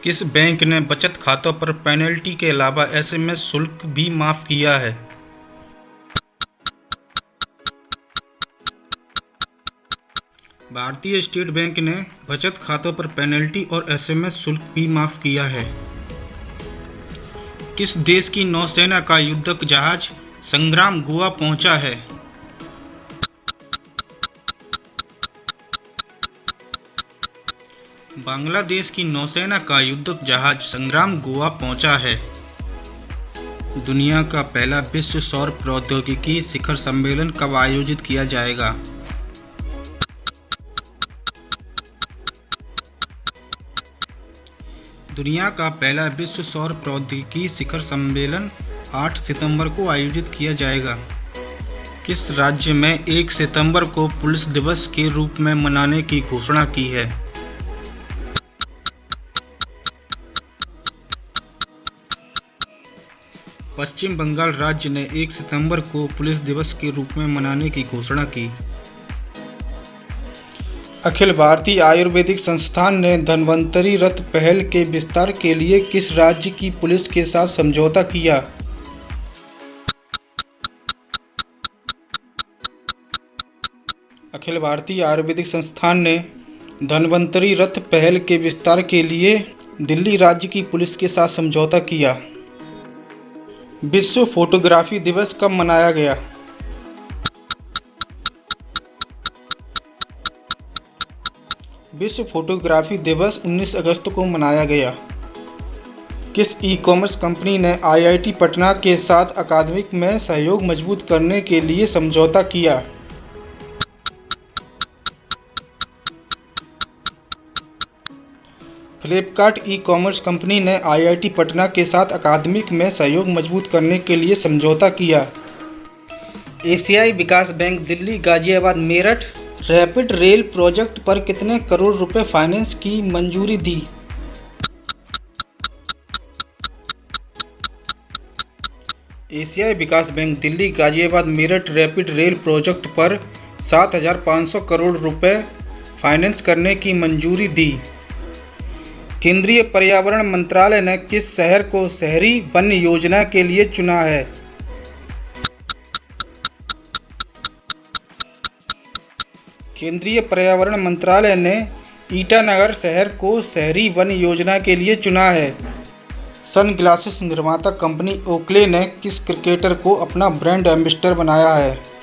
किस बैंक ने बचत खातों पर पेनल्टी के अलावा एसएमएस शुल्क भी माफ किया है? भारतीय स्टेट बैंक ने बचत खातों पर पेनल्टी और एसएमएस शुल्क भी माफ किया है। किस देश की नौसेना का युद्धक जहाज संग्राम गोवा पहुंचा है? बांग्लादेश की नौसेना का युद्धक जहाज संग्राम गोवा पहुंचा है। दुनिया का पहला विश्व सौर प्रौद्योगिकी शिखर सम्मेलन कब आयोजित किया जाएगा? दुनिया का पहला विश्व सौर प्रौद्योगिकी शिखर सम्मेलन 8 सितंबर को आयोजित किया जाएगा। किस राज्य में 1 सितंबर को पुलिस दिवस के रूप में मनाने की घोषणा की है? पश्चिम बंगाल राज्य ने 1 सितंबर को पुलिस दिवस के रूप में मनाने की घोषणा की। अखिल भारतीय आयुर्वेदिक संस्थान ने धन्वंतरी रथ पहल के विस्तार के लिए किस राज्य की पुलिस के साथ समझौता किया? अखिल भारतीय आयुर्वेदिक संस्थान ने धन्वंतरी रथ पहल के विस्तार के लिए दिल्ली राज्य की पुलिस के साथ समझौता किया। विश्व फोटोग्राफी दिवस कब मनाया गया? विश्व फोटोग्राफी दिवस 19 अगस्त को मनाया गया। किस ई-कॉमर्स कंपनी ने आईआईटी पटना के साथ अकादमिक में सहयोग मजबूत करने के लिए समझौता किया? फ्लिपकार्ट ई-कॉमर्स कंपनी ने आईआईटी पटना के साथ अकादमिक में सहयोग मजबूत करने के लिए समझौता किया। एशियाई विकास bank Delhi Ghaziabad Meerut rapid rail project पर कितने करोड़ रुपए फाइनेंस की मंजूरी दी? एशियाई विकास bank Delhi Ghaziabad Meerut rapid rail project पर 7,500 करोड़ रुपए फाइनेंस करने की मंजूरी दी। केंद्रीय पर्यावरण मंत्रालय ने किस शहर को शहरी वन योजना के लिए चुना है? केंद्रीय पर्यावरण मंत्रालय ने ईटानगर शहर को शहरी वन योजना के लिए चुना है। सनग्लासेस निर्माता कंपनी ओकले ने किस क्रिकेटर को अपना ब्रांड एम्बेसडर बनाया है?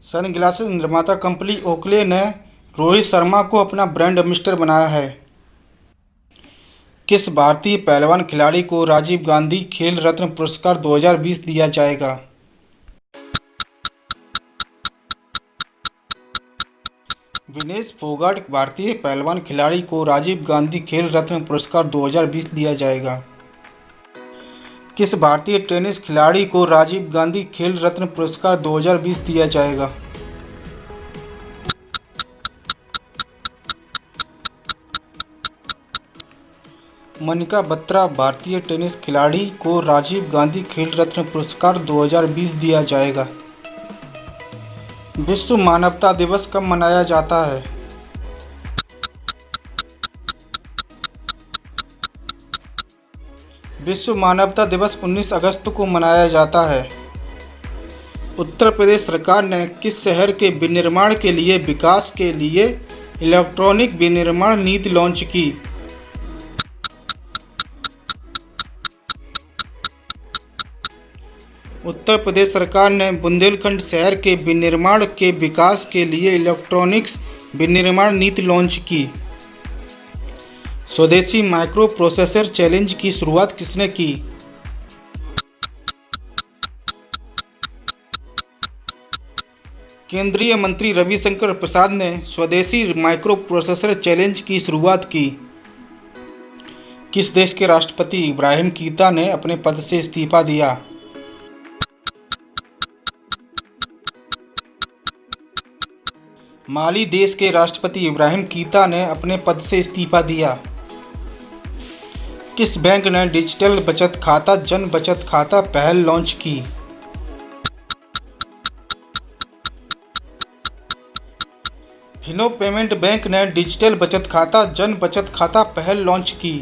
सनग्लासेस निर्माता कंपनी ओकले ने रोहित शर्मा को अपना ब्रांड एम्बेसडर बनाया है। किस भारतीय पहलवान खिलाड़ी को राजीव गांधी खेल रत्न पुरस्कार 2020 दिया जाएगा? विनेश फोगाट भारतीय पहलवान खिलाड़ी को राजीव गांधी खेल रत्न पुरस्कार 2020 दिया जाएगा। किस भारतीय टेनिस खिलाड़ी को राजीव गांधी खेल रत्न पुरस्कार 2020 दिया जाएगा? मनिका बत्रा भारतीय टेनिस खिलाड़ी को राजीव गांधी खेल रत्न पुरस्कार 2020 दिया जाएगा। विश्व मानवता दिवस कब मनाया जाता है? विश्व मानवता दिवस 19 अगस्त को मनाया जाता है। उत्तर प्रदेश सरकार ने किस शहर के विनिर्माण के लिए विकास के लिए इलेक्ट्रॉनिक विनिर्माण नीति लॉन्च की? उत्तर प्रदेश सरकार ने बुंदेलखंड शहर के विनिर्माण के विकास के लिए इलेक्ट्रॉनिक्स विनिर्माण नीति लॉन्च की। स्वदेशी माइक्रो प्रोसेसर चैलेंज की शुरुआत किसने की? केंद्रीय मंत्री रविशंकर प्रसाद ने स्वदेशी माइक्रो प्रोसेसर चैलेंज की शुरुआत की। किस देश के राष्ट्रपति इब्राहिम कीता ने अपने पद से इस्तीफा दिया? माली देश के राष्ट्रपति इब्राहिम कीता ने अपने पद से इस्तीफा दिया। किस बैंक ने डिजिटल बचत खाता जन बचत खाता पहल लॉन्च की? फिनो पेमेंट बैंक ने डिजिटल बचत खाता जन बचत खाता पहल लॉन्च की।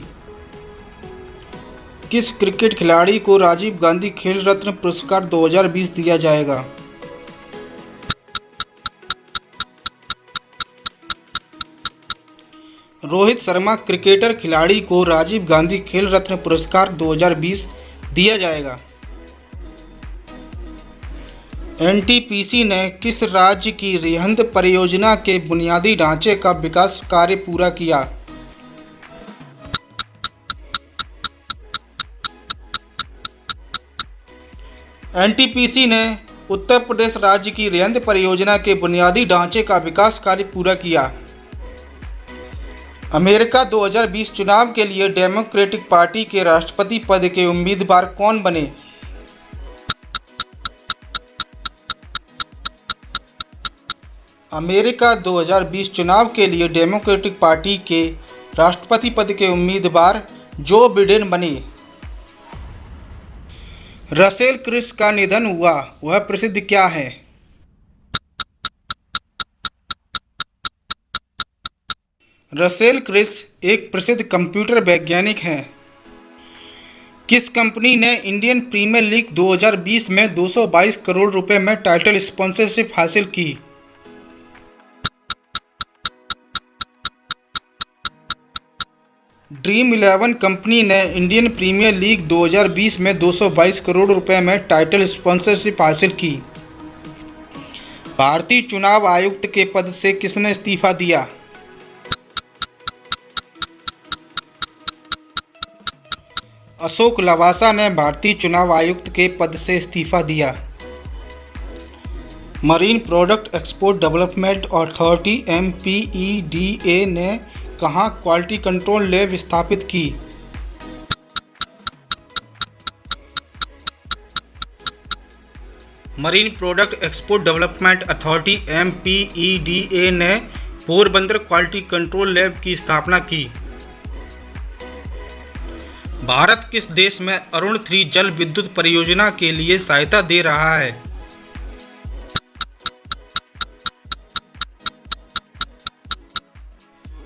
किस क्रिकेट खिलाड़ी को राजीव गांधी खेल रत्न पुरस्कार 2020 दिया जाएगा? रोहित शर्मा क्रिकेटर खिलाड़ी को राजीव गांधी खेल रत्न पुरस्कार 2020 दिया जाएगा। एनटीपीसी ने किस राज्य की रिहंद परियोजना के बुनियादी ढांचे का विकास कार्य पूरा किया? एनटीपीसी ने उत्तर प्रदेश राज्य की रिहंद परियोजना के बुनियादी ढांचे का विकास कार्य पूरा किया। अमेरिका 2020 चुनाव के लिए डेमोक्रेटिक पार्टी के राष्ट्रपति पद के उम्मीदवार कौन बने? अमेरिका 2020 चुनाव के लिए डेमोक्रेटिक पार्टी के राष्ट्रपति पद के उम्मीदवार जो बिडेन बने। रसेल क्रिस का निधन हुआ, वह प्रसिद्ध क्या है? रसेल क्रिस एक प्रसिद्ध कंप्यूटर वैज्ञानिक हैं। किस कंपनी ने इंडियन प्रीमियर लीग 2020 में 222 करोड़ रुपए में टाइटल स्पॉन्सरशिप हासिल की? ड्रीम 11 कंपनी ने इंडियन प्रीमियर लीग 2020 में 222 करोड़ रुपए में टाइटल स्पॉन्सरशिप हासिल की। भारतीय चुनाव आयुक्त के पद से किसने इस्तीफा दिया? अशोक लवासा ने भारतीय चुनाव आयुक्त के पद से इस्तीफा दिया। Marine product export development authority (MPEDA) ने कहां क्वालिटी कंट्रोल लैब स्थापित की? Marine product export development authority (MPEDA) ने पोरबंदर क्वालिटी कंट्रोल लैब की स्थापना की। भारत किस देश में अरुण 3 जल विद्युत परियोजना के लिए सहायता दे रहा है?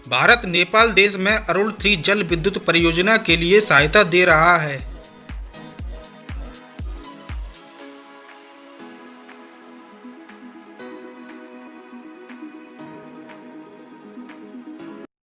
भारत नेपाल देश में अरुण 3 जल विद्युत परियोजना के लिए सहायता दे रहा है।